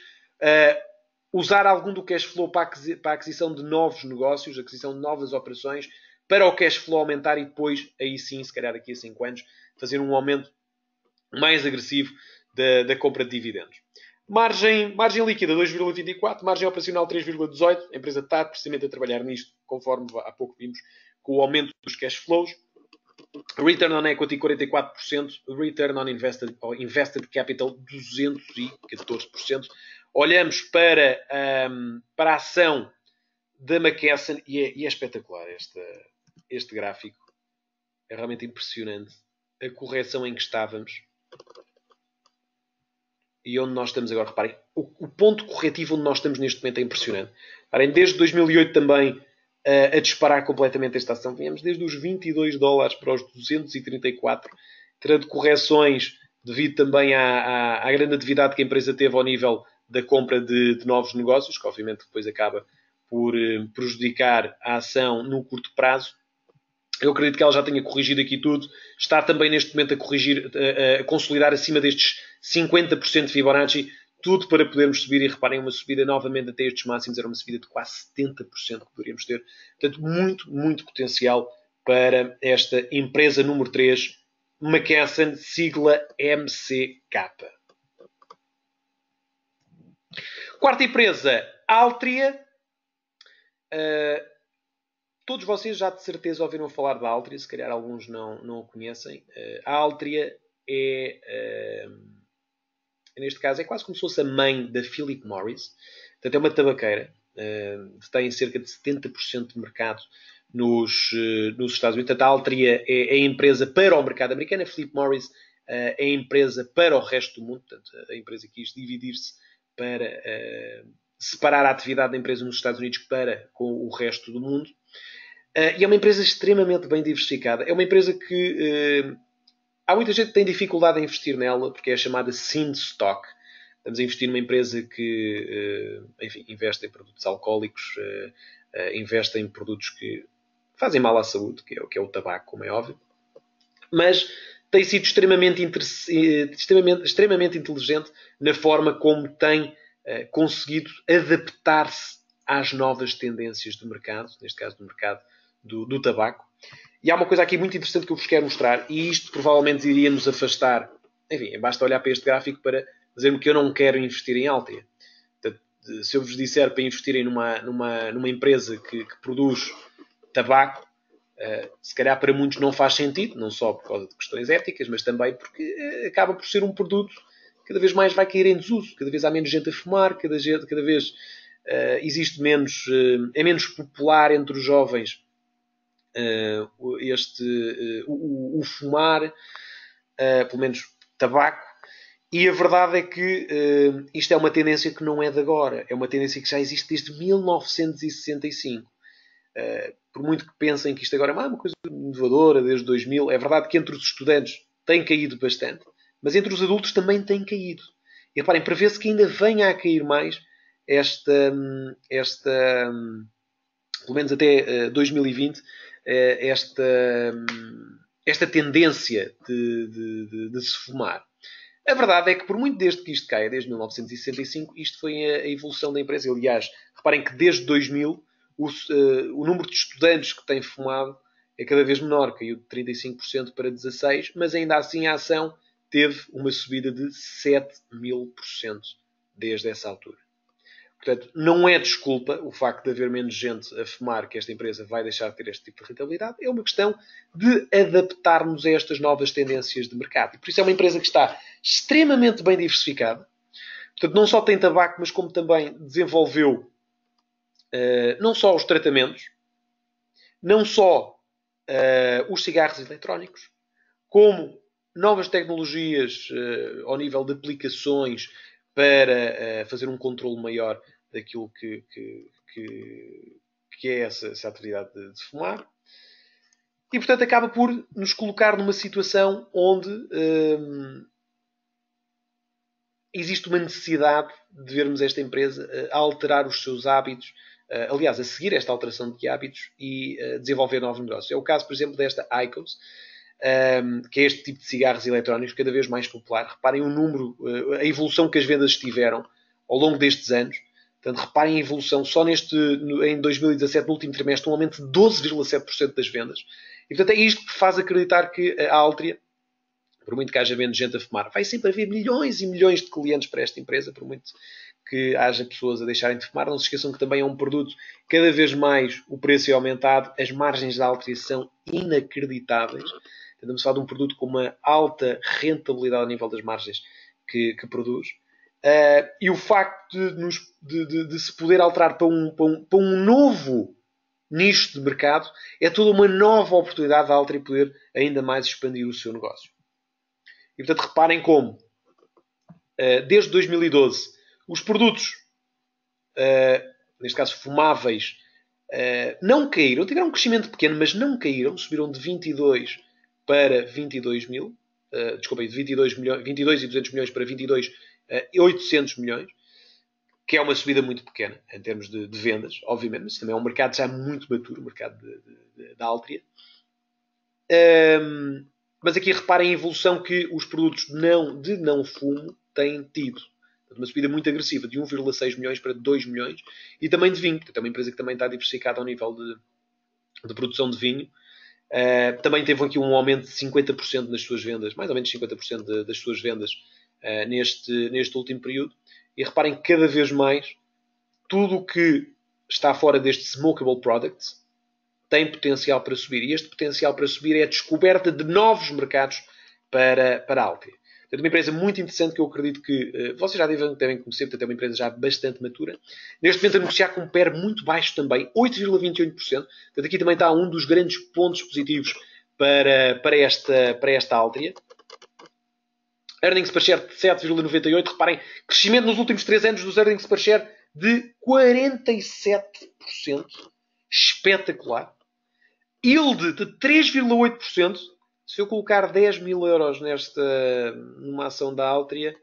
usar algum do cash flow para a aquisição de novos negócios, aquisição de novas operações, para o cash flow aumentar e depois, aí sim, se calhar daqui a 5 anos, fazer um aumento mais agressivo da compra de dividendos. Margem líquida 2,24, margem operacional 3,18. A empresa está precisamente a trabalhar nisto, conforme há pouco vimos, com o aumento dos cash flows. Return on Equity 44%, Return on Invested Capital 214%. Olhamos para a ação da McKesson e é espetacular este gráfico. É realmente impressionante a correção em que estávamos e onde nós estamos agora. Reparem, o ponto corretivo onde nós estamos neste momento é impressionante. Reparem, desde 2008 também a disparar completamente esta ação. Tínhamos desde os 22 dólares para os 234, tendo correções devido também à grande atividade que a empresa teve ao nível da compra de novos negócios, que obviamente depois acaba por prejudicar a ação no curto prazo. Eu acredito que ela já tenha corrigido aqui tudo. Está também neste momento a corrigir, a consolidar acima destes 50% de Fibonacci. Tudo para podermos subir. E reparem, uma subida novamente até estes máximos. Era uma subida de quase 70% que poderíamos ter. Portanto, muito, muito potencial para esta empresa número 3 McKesson, sigla MCK. Quarta empresa, Altria. Todos vocês já de certeza ouviram falar da Altria, se calhar alguns não a conhecem. A Altria neste caso, é quase como se fosse a mãe da Philip Morris. Portanto, é uma tabaqueira. Tem cerca de 70% de mercado nos Estados Unidos. Portanto, a Altria é a empresa para o mercado americano. A Philip Morris é a empresa para o resto do mundo. Portanto, a empresa quis dividir-se para separar a atividade da empresa nos Estados Unidos com o resto do mundo. E é uma empresa extremamente bem diversificada. É uma empresa que há muita gente que tem dificuldade em investir nela, porque é a chamada Sin Stock. Estamos a investir numa empresa que, enfim, investe em produtos alcoólicos, investe em produtos que fazem mal à saúde, que é o tabaco, como é óbvio. Mas tem sido extremamente inteligente na forma como tem conseguido adaptar-se às novas tendências do mercado, neste caso do mercado do tabaco. E há uma coisa aqui muito interessante que eu vos quero mostrar, e isto provavelmente iria nos afastar. Enfim, basta olhar para este gráfico para dizer-me que eu não quero investir em Altria. Portanto, se eu vos disser para investirem numa empresa que produz tabaco, se calhar para muitos não faz sentido, não só por causa de questões éticas, mas também porque acaba por ser um produto que cada vez mais vai cair em desuso. Cada vez há menos gente a fumar, cada vez existe menos, é menos popular entre os jovens o fumar, pelo menos tabaco, e a verdade é que isto é uma tendência que não é de agora, é uma tendência que já existe desde 1965. Por muito que pensem que isto agora é uma coisa inovadora desde 2000, é verdade que entre os estudantes tem caído bastante, mas entre os adultos também tem caído. E reparem, para ver se que ainda venha a cair mais pelo menos até 2020, esta tendência de se fumar. A verdade é que, por muito desde que isto caia, desde 1965, isto foi a evolução da empresa. Aliás, reparem que desde 2000 o número de estudantes que têm fumado é cada vez menor. Caiu de 35% para 16%, mas ainda assim a ação teve uma subida de 7.000% desde essa altura. Portanto, não é desculpa o facto de haver menos gente a fumar que esta empresa vai deixar de ter este tipo de rentabilidade. É uma questão de adaptarmos a estas novas tendências de mercado. E por isso é uma empresa que está extremamente bem diversificada. Portanto, não só tem tabaco, mas como também desenvolveu não só os tratamentos, não só os cigarros eletrónicos, como novas tecnologias ao nível de aplicações para fazer um controle maior daquilo que é essa atividade de fumar. E, portanto, acaba por nos colocar numa situação onde existe uma necessidade de vermos esta empresa a alterar os seus hábitos, aliás, a seguir esta alteração de hábitos e desenvolver novos negócios. É o caso, por exemplo, desta IQOS, que é este tipo de cigarros eletrónicos cada vez mais popular. Reparem o número, a evolução que as vendas tiveram ao longo destes anos. Portanto, reparem a evolução só em 2017, no último trimestre, um aumento de 12,7% das vendas. E, portanto, é isto que faz acreditar que a Altria, por muito que haja menos gente a fumar, vai sempre haver milhões e milhões de clientes para esta empresa, por muito que haja pessoas a deixarem de fumar. Não se esqueçam que também é um produto, cada vez mais o preço é aumentado, as margens da Altria são inacreditáveis. Estamos a falar de um produto com uma alta rentabilidade a nível das margens que produz. E o facto de se poder alterar para um novo nicho de mercado é toda uma nova oportunidade da Altria poder ainda mais expandir o seu negócio. E, portanto, reparem como, desde 2012, os produtos, neste caso fumáveis, não caíram. Tiveram um crescimento pequeno, mas não caíram. Subiram de 22 para 22 mil. Desculpem, de 22 e 200 milhões para 22 e 800 milhões. Que é uma subida muito pequena em termos de vendas, obviamente. Mas também é um mercado já muito maturo, o mercado da Altria. Mas aqui reparem a evolução que os produtos de não fumo têm tido. Uma subida muito agressiva, de 1,6 milhões para 2 milhões. E também de vinho. Portanto, é uma empresa que também está diversificada ao nível de produção de vinho. Também teve aqui um aumento de 50% nas suas vendas, mais ou menos 50% das suas vendas neste último período. E reparem que cada vez mais tudo o que está fora deste smokable product tem potencial para subir. E este potencial para subir é a descoberta de novos mercados para a Altria. É uma empresa muito interessante que eu acredito que vocês já devem conhecer, portanto é uma empresa já bastante matura. Neste momento a negociar com um PER muito baixo também, 8,28%. Portanto aqui também está um dos grandes pontos positivos para esta Altria. Earnings per share de 7,98. Reparem, crescimento nos últimos 3 anos dos earnings per share de 47%. Espetacular. Yield de 3,8%. Se eu colocar 10 mil euros numa ação da Altria,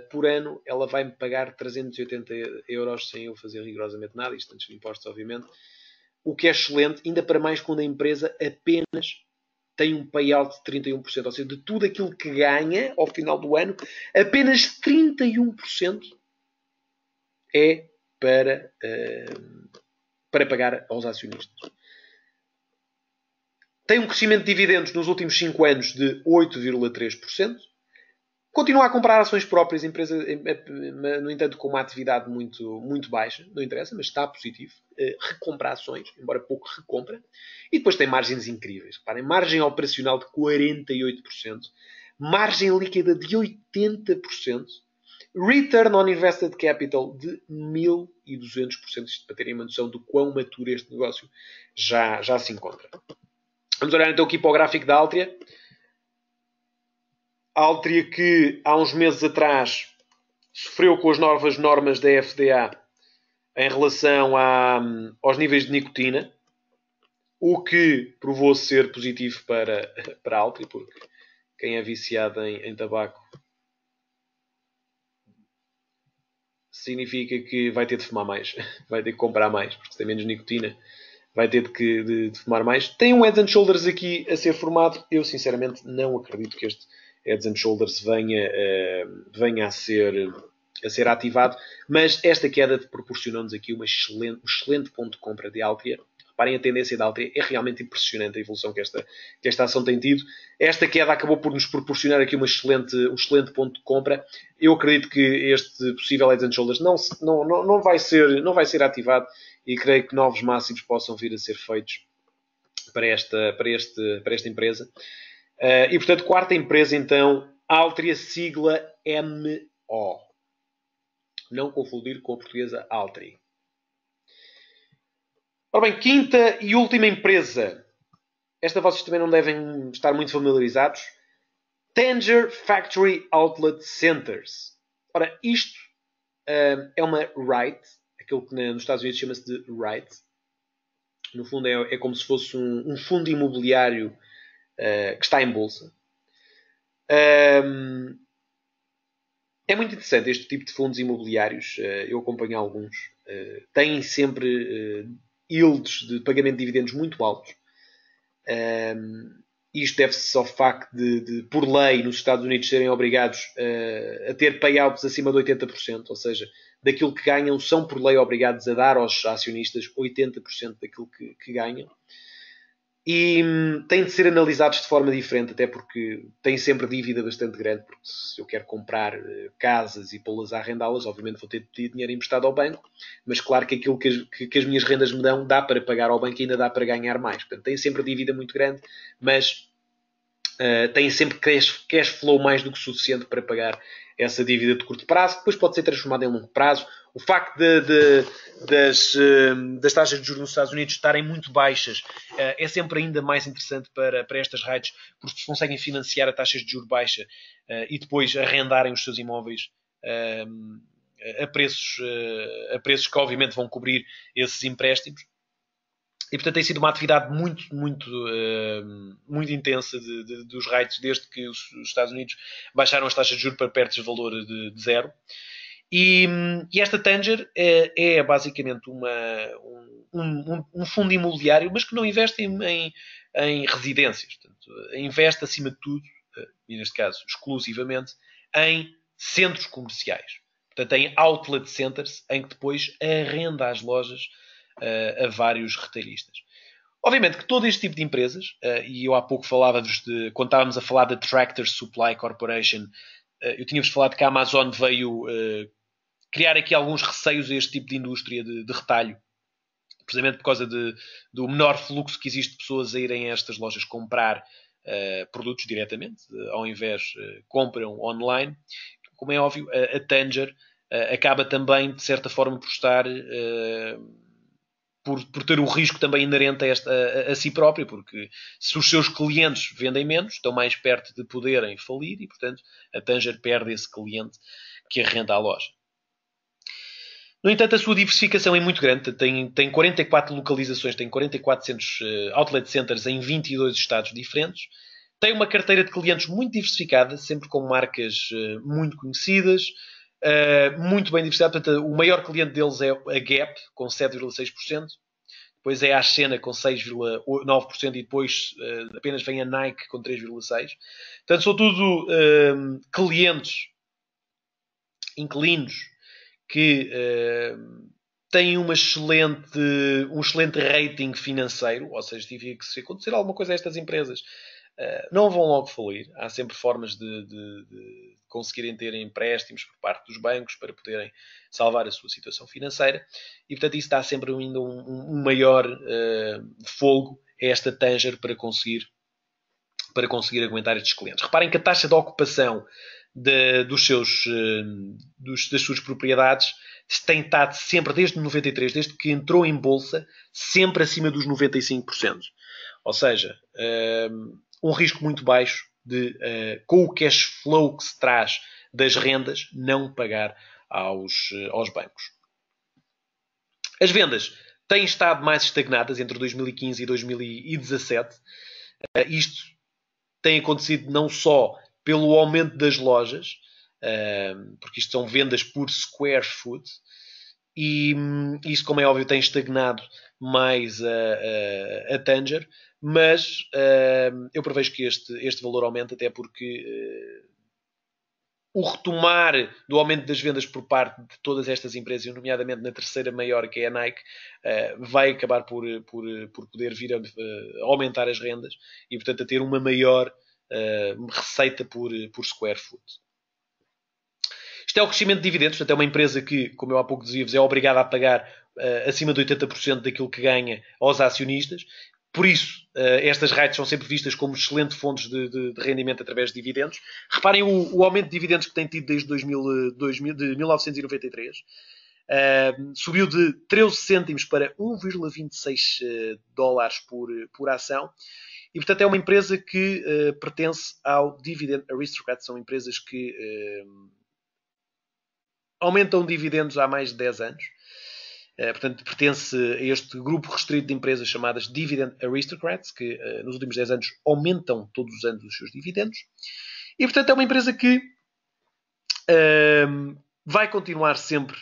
por ano, ela vai-me pagar 380 euros sem eu fazer rigorosamente nada, isto antes de impostos, obviamente. O que é excelente, ainda para mais quando a empresa apenas tem um payout de 31%. Ou seja, de tudo aquilo que ganha ao final do ano, apenas 31% é para pagar aos acionistas. Tem um crescimento de dividendos nos últimos 5 anos de 8,3%. Continua a comprar ações próprias, empresa, no entanto, com uma atividade muito, muito baixa. Não interessa, mas está positivo. Recompra ações, embora pouco recompra. E depois tem margens incríveis. Reparem, margem operacional de 48%. Margem líquida de 80%. Return on Invested Capital de 1.200%. Isto para terem uma noção do quão maturo este negócio já se encontra. Vamos olhar então aqui para o gráfico da Altria. A Altria que há uns meses atrás sofreu com as novas normas da FDA em relação aos níveis de nicotina, o que provou ser positivo para a Altria, porque quem é viciado em tabaco significa que vai ter de fumar mais, vai ter que comprar mais, porque se tem menos nicotina vai ter de fumar mais. Tem um Head & Shoulders aqui a ser formado. Eu, sinceramente, não acredito que este Head & Shoulders venha a ser ativado. Mas esta queda proporcionou-nos aqui um excelente ponto de compra de Altria. Reparem, a tendência da Altria é realmente impressionante, a evolução que esta ação tem tido. Esta queda acabou por nos proporcionar aqui um excelente ponto de compra. Eu acredito que este possível Head & Shoulders não vai ser ativado e creio que novos máximos possam vir a ser feitos para esta empresa. E, portanto, quarta empresa, então, Altria, sigla MO. Não confundir com a portuguesa Altri. Ora bem, quinta e última empresa. Esta vocês também não devem estar muito familiarizados. Tanger Factory Outlet Centers. Ora, isto é uma REIT, aquilo que nos Estados Unidos chama-se de REIT. No fundo é como se fosse um fundo imobiliário que está em bolsa. É muito interessante este tipo de fundos imobiliários. Eu acompanho alguns. Têm sempre yields de pagamento de dividendos muito altos. Isto deve-se ao facto de, por lei, nos Estados Unidos serem obrigados a ter payouts acima de 80%, ou seja, daquilo que ganham, são por lei obrigados a dar aos acionistas 80% daquilo que ganham. E têm de ser analisados de forma diferente, até porque têm sempre dívida bastante grande, porque se eu quero comprar casas e pô-las a arrendá-las, obviamente vou ter de pedir dinheiro emprestado ao banco, mas claro que aquilo que as minhas rendas me dão dá para pagar ao banco e ainda dá para ganhar mais. Portanto, têm sempre dívida muito grande, mas têm sempre cash flow mais do que suficiente para pagar essa dívida de curto prazo, que depois pode ser transformada em longo prazo. O facto das taxas de juros nos Estados Unidos estarem muito baixas é sempre ainda mais interessante para estas REITs, porque se conseguem financiar a taxas de juros baixa e depois arrendarem os seus imóveis a preços que obviamente vão cobrir esses empréstimos. E, portanto, tem sido uma atividade muito intensa dos REITs desde que os Estados Unidos baixaram as taxas de juros para perto dos valores de zero. E esta Tanger é basicamente um fundo imobiliário, mas que não investe em residências. Portanto, investe, acima de tudo, e neste caso exclusivamente, em centros comerciais. Portanto, em outlet centers, em que depois arrenda as lojas a vários retailistas. Obviamente que todo este tipo de empresas, e eu há pouco falava-vos quando estávamos a falar da Tractor Supply Corporation, eu tinha-vos falado que a Amazon veio criar aqui alguns receios a este tipo de indústria de retalho, precisamente por causa do menor fluxo que existe de pessoas a irem a estas lojas comprar produtos diretamente, ao invés compram online. Como é óbvio, a Tanger acaba também, de certa forma, por estar... por ter o risco também inerente a si próprio, porque se os seus clientes vendem menos, estão mais perto de poderem falir e, portanto, a Tanger perde esse cliente que arrenda à loja. No entanto, a sua diversificação é muito grande. Tem 44 localizações, tem 44 centros, outlet centers em 22 estados diferentes. Tem uma carteira de clientes muito diversificada, sempre com marcas muito conhecidas, muito bem diversificada. Portanto, o maior cliente deles é a Gap, com 7,6%. Depois é a Ashena, com 6,9%. E depois apenas vem a Nike, com 3,6%. Portanto, são tudo clientes, inquilinos, que têm um excelente rating financeiro, ou seja, significa que se acontecer alguma coisa a estas empresas, não vão logo falir. Há sempre formas de conseguirem ter empréstimos por parte dos bancos para poderem salvar a sua situação financeira. E, portanto, isso dá sempre ainda um maior folgo a esta Tanger para conseguir aguentar estes clientes. Reparem que a taxa de ocupação das suas propriedades tem estado sempre, desde 93, desde que entrou em bolsa, sempre acima dos 95%. Ou seja, um risco muito baixo de, com o cash flow que se traz das rendas, não pagar aos bancos. As vendas têm estado mais estagnadas entre 2015 e 2017. Isto tem acontecido não só pelo aumento das lojas, porque isto são vendas por square foot, e isso, como é óbvio, tem estagnado mais a Tanger, mas eu prevejo que este valor aumente, até porque o retomar do aumento das vendas por parte de todas estas empresas, nomeadamente na terceira maior, que é a Nike, vai acabar por poder vir a aumentar as rendas e, portanto, a ter uma maior receita por square foot. Isto é o crescimento de dividendos, portanto é uma empresa que, como eu há pouco dizia-vos, é obrigada a pagar acima de 80% daquilo que ganha aos acionistas. Por isso, estas REITs são sempre vistas como excelentes fontes de rendimento através de dividendos. Reparem o aumento de dividendos que tem tido desde de 1993. Subiu de 13 cêntimos para 1,26 dólares por ação. E, portanto, é uma empresa que pertence ao Dividend Aristocrats. São empresas que aumentam dividendos há mais de 10 anos. Portanto, pertence a este grupo restrito de empresas chamadas Dividend Aristocrats, que nos últimos 10 anos aumentam todos os anos os seus dividendos. E, portanto, é uma empresa que vai continuar sempre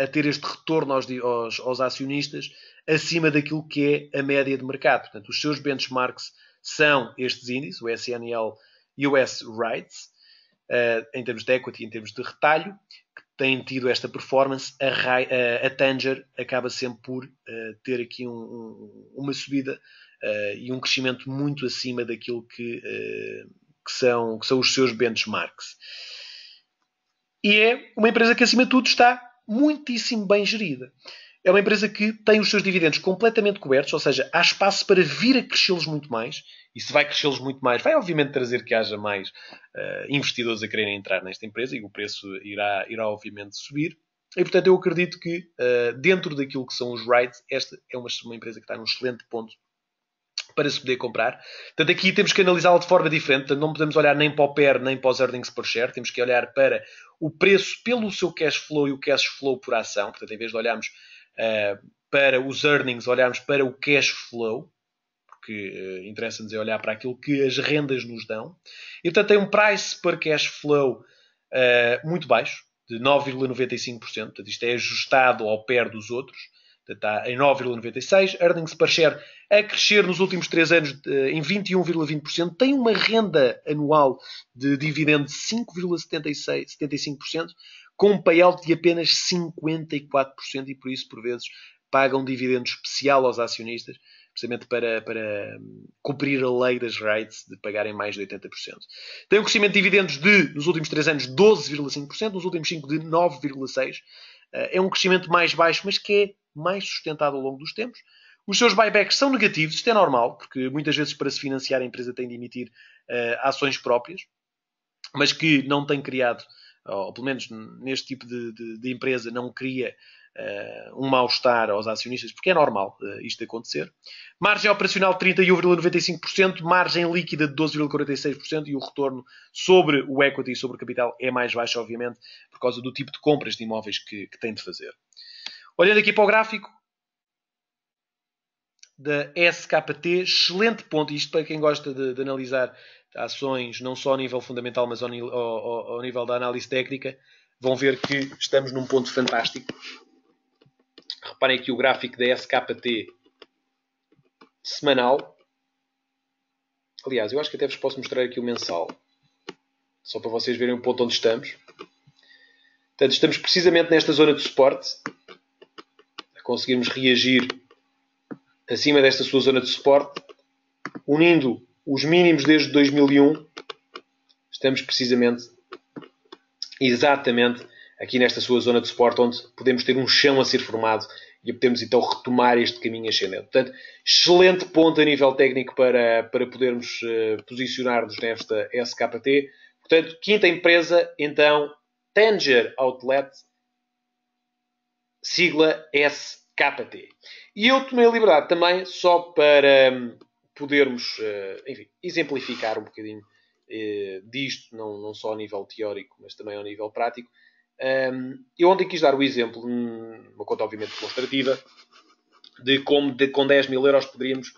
a ter este retorno aos acionistas acima daquilo que é a média de mercado. Portanto, os seus benchmarks são estes índices, o SNL US REITs, em termos de equity, em termos de retalho, que têm tido esta performance. A Tanger acaba sempre por ter aqui uma subida e um crescimento muito acima daquilo que são os seus benchmarks. E é uma empresa que, acima de tudo, está muitíssimo bem gerida. É uma empresa que tem os seus dividendos completamente cobertos, ou seja, há espaço para vir a crescê-los muito mais. E se vai crescê-los muito mais, vai obviamente trazer que haja mais investidores a quererem entrar nesta empresa e o preço irá obviamente subir. E, portanto, eu acredito que dentro daquilo que são os REITs, esta é uma empresa que está num excelente ponto para se poder comprar. Portanto, aqui temos que analisá-la de forma diferente. Portanto, não podemos olhar nem para o PER, nem para os earnings per share. Temos que olhar para o preço pelo seu cash flow e o cash flow por ação. Portanto, em vez de olharmos para os earnings, olharmos para o cash flow, porque interessa-nos é olhar para aquilo que as rendas nos dão. E, portanto, tem um price per cash flow muito baixo, de 9,95%. Portanto, isto é ajustado ao PER dos outros. Está em 9,96%. Earnings per share a crescer nos últimos 3 anos em 21,20%. Tem uma renda anual de dividendo de 5,75%, com um payout de apenas 54%, e por isso, por vezes, pagam dividendo especial aos acionistas precisamente para cumprir a lei das REITs de pagarem mais de 80%. Tem um crescimento de dividendos nos últimos 3 anos, 12,5%, nos últimos 5 de 9,6%. É um crescimento mais baixo, mas que é mais sustentado ao longo dos tempos. Os seus buybacks são negativos, isto é normal, porque muitas vezes para se financiar a empresa tem de emitir ações próprias, mas que não tem criado, ou pelo menos neste tipo de empresa, não cria um mal-estar aos acionistas, porque é normal isto acontecer. Margem operacional de 31,95%, margem líquida de 12,46% e o retorno sobre o equity e sobre o capital é mais baixo, obviamente, por causa do tipo de compras de imóveis que tem de fazer. Olhando aqui para o gráfico da SKT, excelente ponto, isto para quem gosta de analisar ações, não só a nível fundamental, mas ao nível da análise técnica, vão ver que estamos num ponto fantástico. Reparem aqui o gráfico da SKT semanal. Aliás, eu acho que até vos posso mostrar aqui o mensal, só para vocês verem o ponto onde estamos. Portanto, estamos precisamente nesta zona de suporte, a conseguirmos reagir acima desta sua zona de suporte, unindo os mínimos desde 2001, estamos precisamente, exatamente, aqui nesta sua zona de suporte, onde podemos ter um chão a ser formado e podemos então retomar este caminho ascendente. Portanto, excelente ponto a nível técnico para podermos posicionar-nos nesta SKT. Portanto, quinta empresa, então, Tanger Outlet, sigla SKT. E eu tomei a liberdade também, só para podermos, enfim, exemplificar um bocadinho disto, não só a nível teórico, mas também ao nível prático. Eu ontem quis dar o exemplo, uma conta obviamente demonstrativa, de como com 10 mil euros poderíamos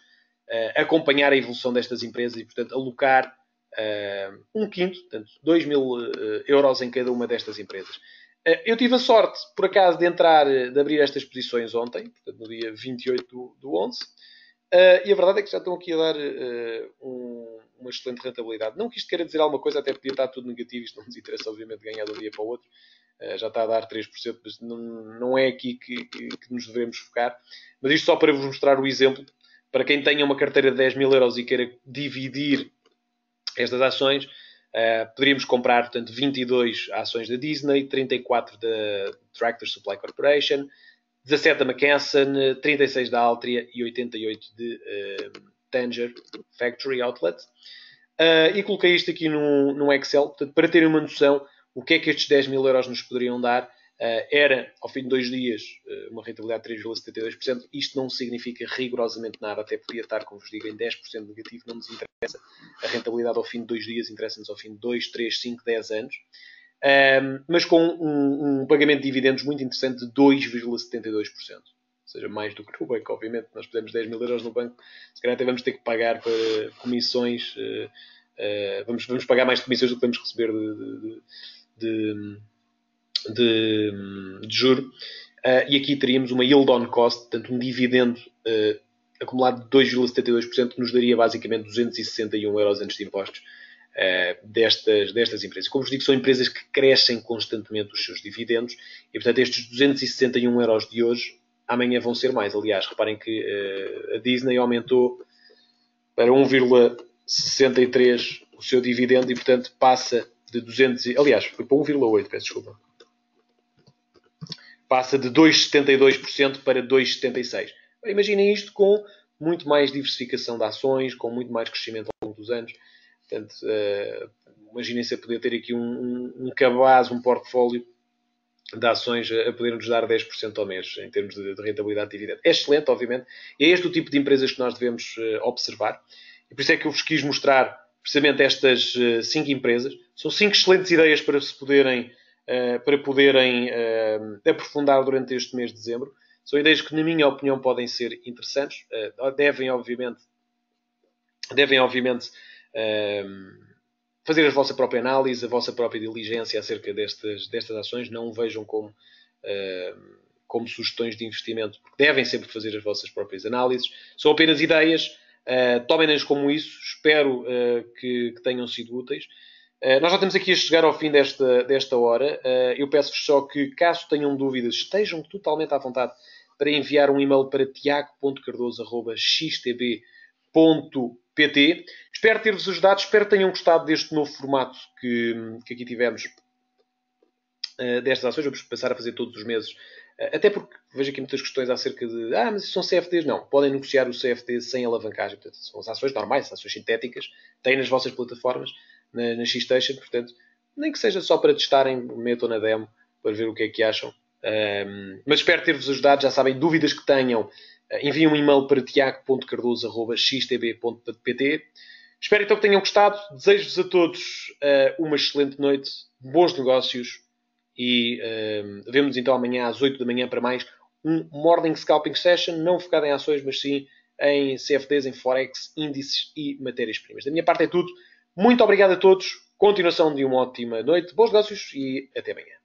acompanhar a evolução destas empresas e, portanto, alocar um quinto, portanto, 2 mil euros em cada uma destas empresas. Eu tive a sorte, por acaso, de abrir estas posições ontem, portanto, no dia 28 do 11, e a verdade é que já estão aqui a dar uma excelente rentabilidade. Não que isto queira dizer alguma coisa, até podia estar tudo negativo, isto não nos interessa, obviamente, ganhar de um dia para o outro. Já está a dar 3%, mas não é aqui que nos devemos focar. Mas isto só para vos mostrar o exemplo, para quem tenha uma carteira de 10 mil euros e queira dividir estas ações, poderíamos comprar, portanto, 22 ações da Disney, 34 da Tractor Supply Corporation, 17 da McKesson, 36 da Altria e 88 de Tanger Factory Outlet. E coloquei isto aqui num Excel, portanto, para terem uma noção o que é que estes 10 mil euros nos poderiam dar. Era, ao fim de 2 dias, uma rentabilidade de 3,72%. Isto não significa rigorosamente nada, até podia estar, como vos digo, em 10% negativo, não nos interessa. A rentabilidade ao fim de 2 dias interessa-nos ao fim de 2, 3, 5, 10 anos. Mas com um pagamento de dividendos muito interessante de 2,72%. Ou seja, mais do que no banco, obviamente. Nós pedimos 10 mil euros no banco, se calhar até vamos ter que pagar para comissões, vamos pagar mais de comissões do que vamos receber de juro. E aqui teríamos uma yield on cost, portanto um dividendo acumulado de 2,72%, que nos daria basicamente 261 euros antes de impostos destas empresas. Como vos digo, são empresas que crescem constantemente os seus dividendos e, portanto, estes 261 euros de hoje, amanhã vão ser mais. Aliás, reparem que a Disney aumentou para 1,63 o seu dividendo e, portanto, passa de 200... Aliás, foi para 1,8, peço desculpa. Passa de 2,72% para 2,76%. Imaginem isto com muito mais diversificação de ações, com muito mais crescimento ao longo dos anos. Portanto, imaginem-se a poder ter aqui um cabaz, um portfólio de ações a poder-nos dar 10% ao mês, em termos de rentabilidade de dividendo. É excelente, obviamente. E é este o tipo de empresas que nós devemos observar. E por isso é que eu vos quis mostrar precisamente estas 5 empresas. São 5 excelentes ideias para poderem aprofundar durante este mês de dezembro. São ideias que, na minha opinião, podem ser interessantes. Devem, obviamente, fazer a vossa própria análise, a vossa própria diligência acerca destas ações. Não o vejam como sugestões de investimento, porque devem sempre fazer as vossas próprias análises. São apenas ideias. Tomem-nas como isso. Espero que tenham sido úteis. Nós já estamos aqui a chegar ao fim desta hora. Eu peço-vos só que, caso tenham dúvidas, estejam totalmente à vontade para enviar um e-mail para tiago.cardoso.xtb.pt. Espero ter-vos ajudado, espero que tenham gostado deste novo formato que aqui tivemos destas ações. Vamos passar a fazer todos os meses. Até porque vejo aqui muitas questões acerca de mas isso são CFDs. Não, podem negociar o CFD sem alavancagem. Portanto, são as ações normais, ações sintéticas, têm nas vossas plataformas, na Xstation. Portanto, nem que seja só para testarem, metam na demo para ver o que é que acham. Mas espero ter-vos ajudado. Já sabem, dúvidas que tenham, enviem um e-mail para tiago.cardoso.xtb.pt. Espero então que tenham gostado. Desejo-vos a todos uma excelente noite, bons negócios e vemo-nos então amanhã às 8 da manhã para mais um Morning Scalping Session, não focado em ações, mas sim em CFDs, em Forex, índices e matérias-primas. Da minha parte é tudo. Muito obrigado a todos. Continuação de uma ótima noite, bons negócios e até amanhã.